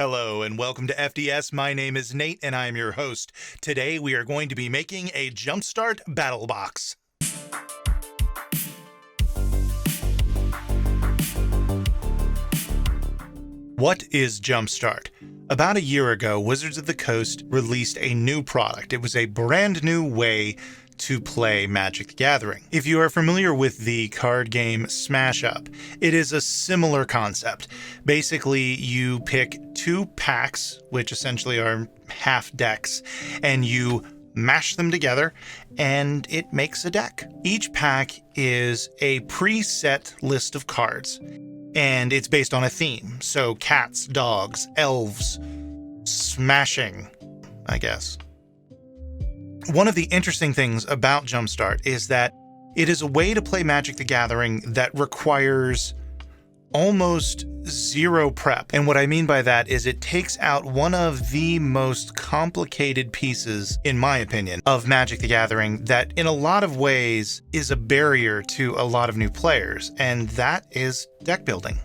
Hello and welcome to FDS. My name is Nate and I am your host. Today we are going to be making a Jumpstart Battle Box. What is Jumpstart? About a year ago, Wizards of the Coast released a new product. It was a brand new way to play Magic the Gathering. If you are familiar with the card game Smash Up, it is a similar concept. Basically, you pick two packs, which essentially are half decks, and you mash them together, and it makes a deck. Each pack is a preset list of cards, and it's based on a theme. So cats, dogs, elves, smashing, I guess. One of the interesting things about Jumpstart is that it is a way to play Magic the Gathering that requires almost zero prep. And what I mean by that is it takes out one of the most complicated pieces, in my opinion, of Magic the Gathering that in a lot of ways is a barrier to a lot of new players, and that is deck building.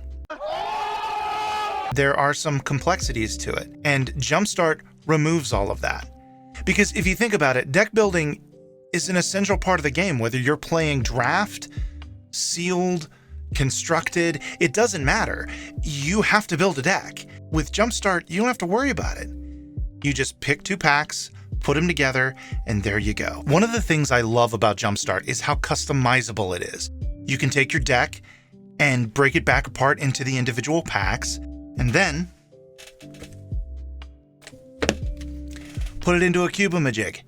There are some complexities to it, and Jumpstart removes all of that. Because if you think about it, deck building is an essential part of the game, whether you're playing draft, sealed, constructed, it doesn't matter. You have to build a deck. With Jumpstart, you don't have to worry about it. You just pick two packs, put them together, and there you go. One of the things I love about Jumpstart is how customizable it is. You can take your deck and break it back apart into the individual packs, and then put it into a Cubeamajig.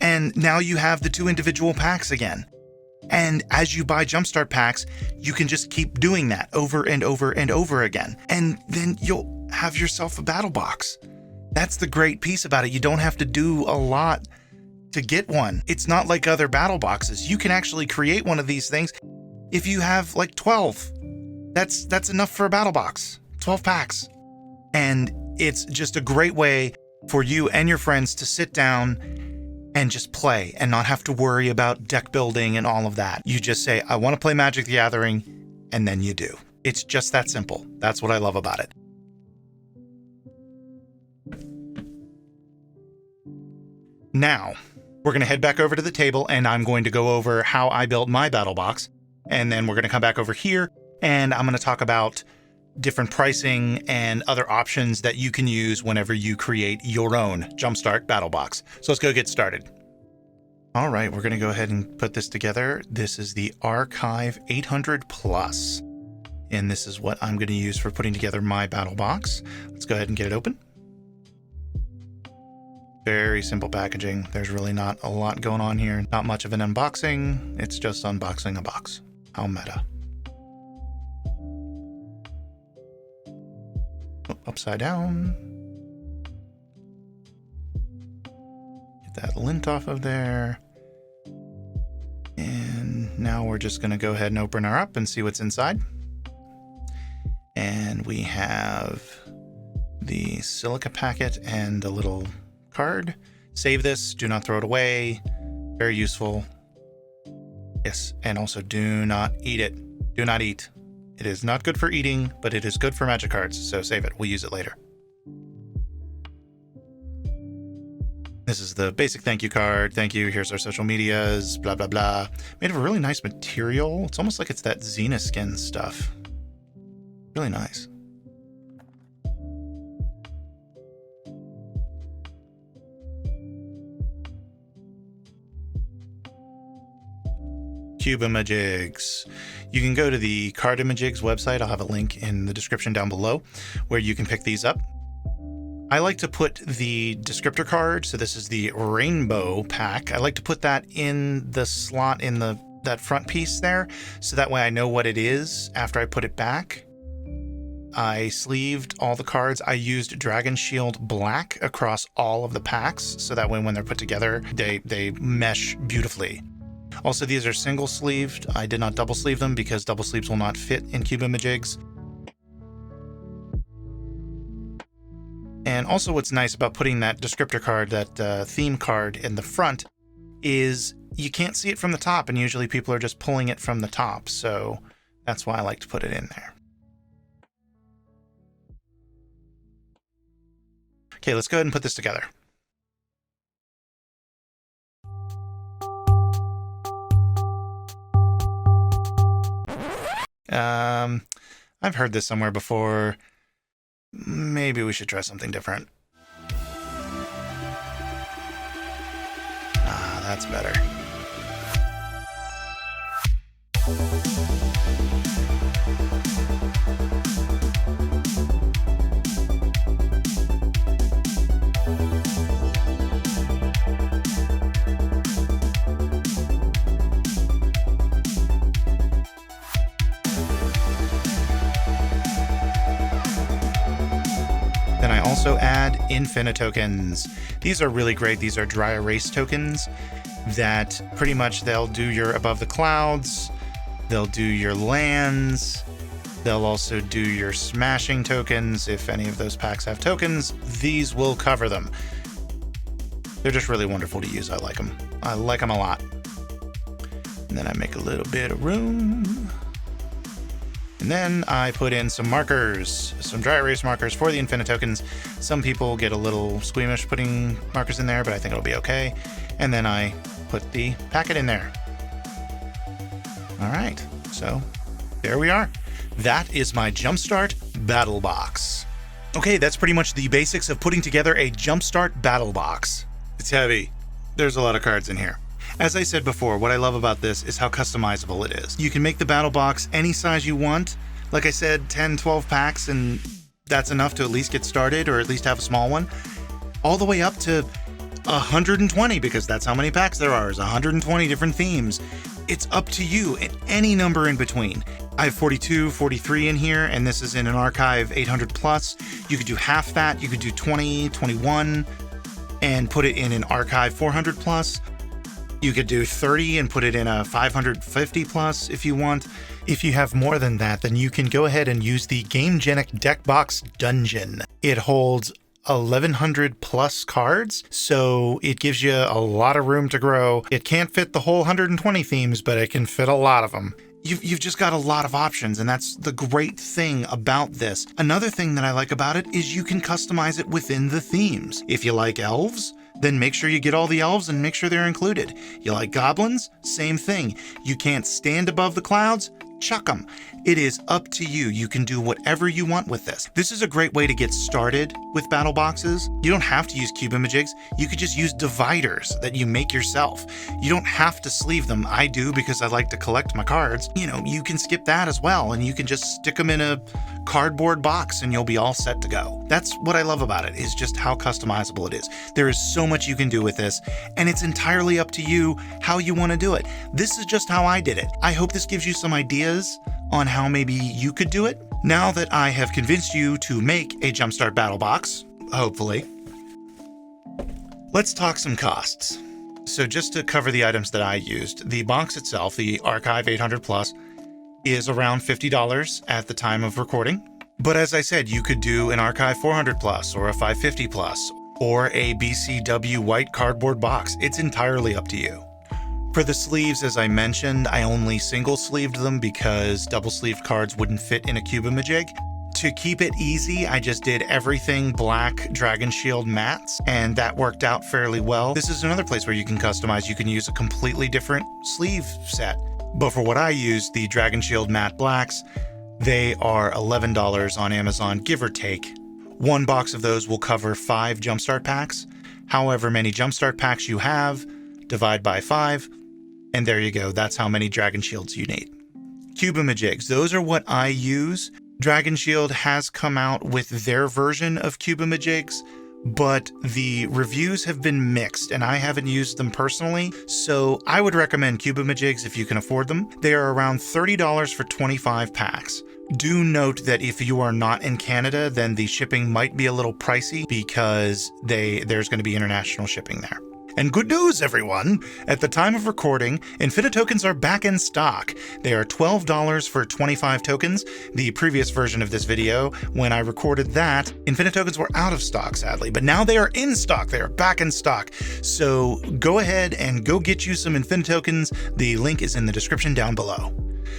And now you have the two individual packs again. And as you buy Jumpstart packs, you can just keep doing that over and over and over again. And then you'll have yourself a battle box. That's the great piece about it. You don't have to do a lot to get one. It's not like other battle boxes. You can actually create one of these things if you have like 12. That's enough for a battle box. 12 packs. And it's just a great way for you and your friends to sit down and just play and not have to worry about deck building and all of that. You just say, I want to play Magic the Gathering, and then you do. It's just that simple. That's what I love about it. Now, we're going to head back over to the table, and I'm going to go over how I built my battle box, and then we're going to come back over here, and I'm going to talk about different pricing and other options that you can use whenever you create your own Jumpstart Battle Box. So let's go get started. All right, we're going to go ahead and put this together. This is the Arkhive 800 Plus, and this is what I'm going to use for putting together my battle box. Let's go ahead and get it open. Very simple packaging. There's really not a lot going on here. Not much of an unboxing. It's just unboxing a box. How meta. Upside down. Get that lint off of there. And now we're just going to go ahead and open her up and see what's inside. And we have the silica packet and the little card. Save this. Do not throw it away. Very useful. Yes, and also do not eat it. Do not eat. It is not good for eating, but it is good for magic cards, so save it. We'll use it later. This is the basic thank you card. Thank you. Here's our social medias, blah, blah, blah. Made of a really nice material. It's almost like it's that Xena skin stuff. Really nice. Cubeamajigs. You can go to the Cardimajigs website. I'll have a link in the description down below where you can pick these up. I like to put the descriptor card, so this is the rainbow pack. I like to put that in the slot in that front piece there, so that way I know what it is after I put it back. I sleeved all the cards. I used Dragon Shield Black across all of the packs, so that way when they're put together, they mesh beautifully. Also, these are single sleeved. I did not double sleeve them because double sleeves will not fit in Cubeamajigs. And also what's nice about putting that descriptor card, that theme card in the front, is you can't see it from the top, and usually people are just pulling it from the top. So that's why I like to put it in there. Okay, let's go ahead and put this together. I've heard this somewhere before. Maybe we should try something different. Ah, that's better. Then I also add Infinitokens. These are really great. These are dry erase tokens that pretty much they'll do your above the clouds, they'll do your lands, they'll also do your smashing tokens. If any of those packs have tokens, these will cover them. They're just really wonderful to use. I like them. I like them a lot. And then I make a little bit of room. And then I put in some markers, some dry erase markers for the Infinitokens. Some people get a little squeamish putting markers in there, but I think it'll be okay. And then I put the packet in there. All right, so there we are. That is my Jumpstart Battle Box. Okay, that's pretty much the basics of putting together a Jumpstart Battle Box. It's heavy. There's a lot of cards in here. As I said before, what I love about this is how customizable it is. You can make the battle box any size you want. Like I said, 10, 12 packs, and that's enough to at least get started or at least have a small one. All the way up to 120, because that's how many packs there are, is 120 different themes. It's up to you, and any number in between. I have 42, 43 in here, and this is in an Arkhive 800 plus. You could do half that, you could do 20, 21, and put it in an Arkhive 400 plus. You could do 30 and put it in a 550 plus if you want. If you have more than that, then you can go ahead and use the Gamegenic Deck Box Dungeon. It holds 1,100 plus cards, so it gives you a lot of room to grow. It can't fit the whole 120 themes, but it can fit a lot of them. You've just got a lot of options, and that's the great thing about this. Another thing that I like about it is you can customize it within the themes. If you like elves, then make sure you get all the elves and make sure they're included. You like goblins? Same thing. You can't stand above the clouds? Chuck them. It is up to you. You can do whatever you want with this. This is a great way to get started with battle boxes. You don't have to use Cubeamajigs. You could just use dividers that you make yourself. You don't have to sleeve them. I do because I like to collect my cards. You know, you can skip that as well, and you can just stick them in a cardboard box and you'll be all set to go. That's what I love about it, is just how customizable it is. There is so much you can do with this, and it's entirely up to you how you want to do it. This is just how I did it. I hope this gives you some ideas on how maybe you could do it. Now that I have convinced you to make a Jumpstart Battle Box, hopefully, let's talk some costs. So just to cover the items that I used, the box itself, the Arkhive 800 plus, is around $50 at the time of recording. But as I said, you could do an Arkhive 400 plus or a 550 plus or a BCW white cardboard box. It's entirely up to you. For the sleeves, as I mentioned, I only single sleeved them because double sleeved cards wouldn't fit in a Cubeamajig. To keep it easy, I just did everything black Dragon Shield mats, and that worked out fairly well. This is another place where you can customize. You can use a completely different sleeve set. But for what I use, the Dragon Shield matte blacks, they are $11 on Amazon, give or take. One box of those will cover 5 Jumpstart packs. However many Jumpstart packs you have, divide by 5, and there you go. That's how many Dragon Shields you need. Cubeamajigs, those are what I use. Dragon Shield has come out with their version of Cubeamajigs, but the reviews have been mixed and I haven't used them personally, so I would recommend Cubeamajigs if you can afford them. They are around $30 for 25 packs. Do note that if you are not in Canada, then the shipping might be a little pricey because there's going to be international shipping there. And good news, everyone! At the time of recording, Infinitokens are back in stock. They are $12 for 25 tokens. The previous version of this video, when I recorded that, Infinitokens were out of stock, sadly, but now they are in stock. They are back in stock. So go ahead and go get you some Infinitokens. The link is in the description down below.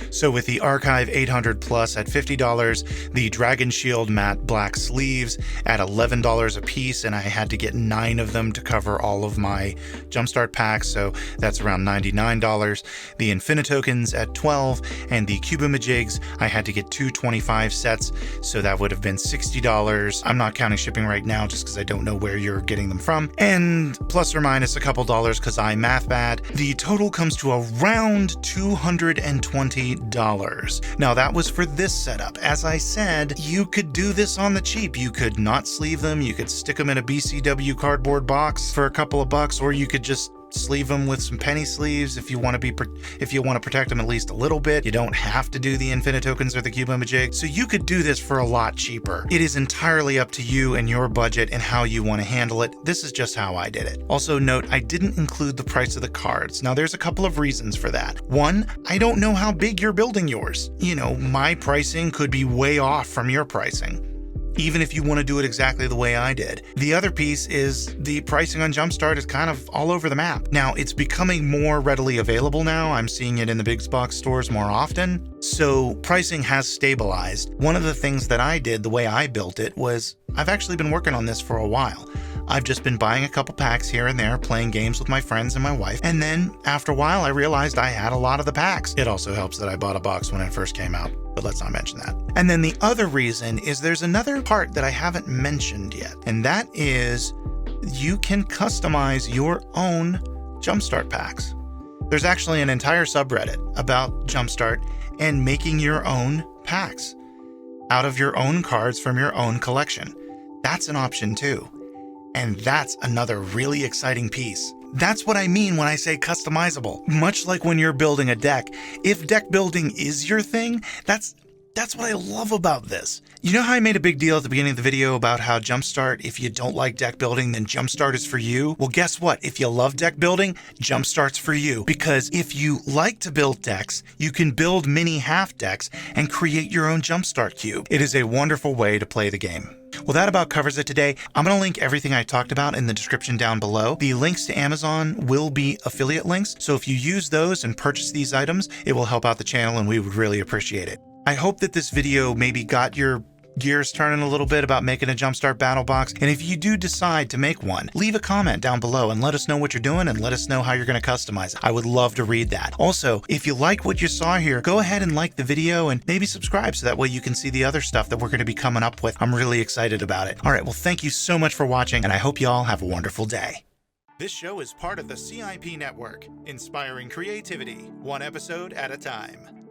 So with the Arkhive 800 Plus at $50, the Dragon Shield matte black sleeves at $11 a piece, and I had to get 9 of them to cover all of my Jumpstart packs, so that's around $99. The Infinitokens at $12, and the Cubeamajigs, I had to get 2 25 sets, so that would have been $60. I'm not counting shipping right now just because I don't know where you're getting them from, and plus or minus a couple dollars because I'm math bad. The total comes to around $220. Now that was for this setup. As I said, you could do this on the cheap. You could not sleeve them, you could stick them in a BCW cardboard box for a couple of bucks, or you could just sleeve them with some penny sleeves if you want to protect them at least a little bit. You don't have to do the Infinitokens or the Cubeamajigs, so you could do this for a lot cheaper. It is entirely up to you and your budget and how you want to handle it. This is just how I did it. Also note, I didn't include the price of the cards. Now there's a couple of reasons for that. One, I don't know how big you're building yours. You know, my pricing could be way off from your pricing, even if you want to do it exactly the way I did. The other piece is the pricing on Jumpstart is kind of all over the map. Now, it's becoming more readily available now. I'm seeing it in the big box stores more often. So pricing has stabilized. One of the things that I did, the way I built it, was I've actually been working on this for a while. I've just been buying a couple packs here and there, playing games with my friends and my wife, and then after a while I realized I had a lot of the packs. It also helps that I bought a box when it first came out, but let's not mention that. And then the other reason is there's another part that I haven't mentioned yet, and that is you can customize your own Jumpstart packs. There's actually an entire subreddit about Jumpstart and making your own packs out of your own cards from your own collection. That's an option too. And that's another really exciting piece. That's what I mean when I say customizable. Much like when you're building a deck, if deck building is your thing, that's what I love about this. You know how I made a big deal at the beginning of the video about how Jumpstart, if you don't like deck building, then Jumpstart is for you? Well, guess what? If you love deck building, Jumpstart's for you. Because if you like to build decks, you can build mini half decks and create your own Jumpstart cube. It is a wonderful way to play the game. Well, that about covers it today. I'm going to link everything I talked about in the description down below. The links to Amazon will be affiliate links, so if you use those and purchase these items, it will help out the channel and we would really appreciate it. I hope that this video maybe got your gears turning a little bit about making a Jumpstart Battle Box, and if you do decide to make one, leave a comment down below and let us know what you're doing and let us know how you're going to customize it. I would love to read that. Also, if you like what you saw here, go ahead and like the video and maybe subscribe so that way you can see the other stuff that we're going to be coming up with. I'm really excited about it. All right, well, thank you so much for watching, and I hope you all have a wonderful day. This show is part of the CIP network, inspiring creativity, one episode at a time.